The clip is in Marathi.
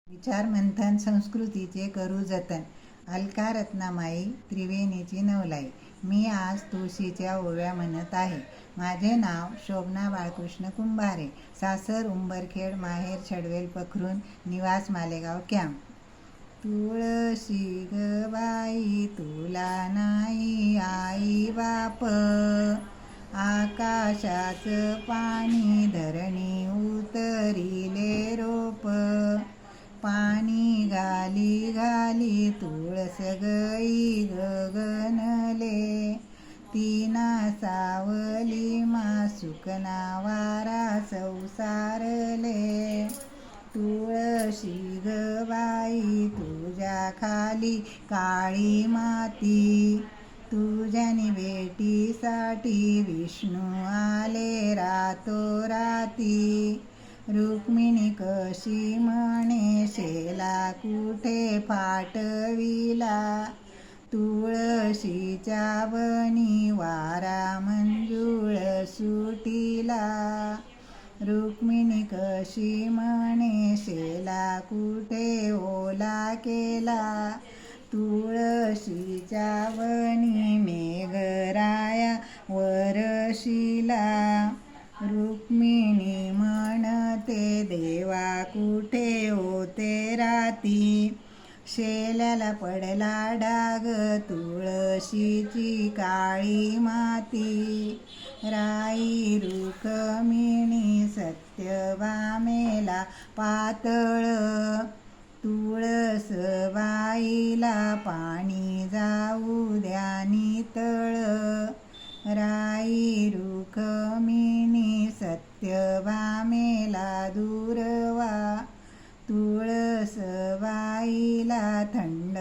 विचार मंथन संस्कृतीचे करू जतन. अलका रत्नामाई त्रिवेणीची नवलाई. मी आज तुळशीच्या ओव्या म्हणत आहे. माझे नाव शोभना बाळकृष्ण कुंभारे. सासर उंबरखेड, माहेर छडवेल पखरून, निवास मालेगाव कॅम्प. तुळशी ग बाई तुला नाही आई बाप, आकाशाचं पाणी धरणी उतरिले रोप, पाणी गाली गाली तुळस गई गगनले, तीना सावली मासुकना वारा संसारले. तुळशी ग बाई तुझ्या खाली काळी माती, तुझ्यानी भेटीसाठी विष्णू आले रातोराती. रुक्मिणी कशी म्हणे शेला कुठे फाटविला, तुळशीच्या बनी वारा मंजुळ सुटिला. रुक्मिणी कशी म्हणे शेला कुठे ओला केला, तुळशीच्या बनी मेघराया वरशिला. रुक्मिणी म्हणते देवा कुठे होते राती, शेल्याला पडला डाग तुळशीची काळी माती. राई रुक्मिणी सत्यभामेला पातळ, तुळस बाईला पाणी जाऊ द्या नितळ. राई रुक्मिणी सत्यभामेला दूरवा, तुळस बाईला थंड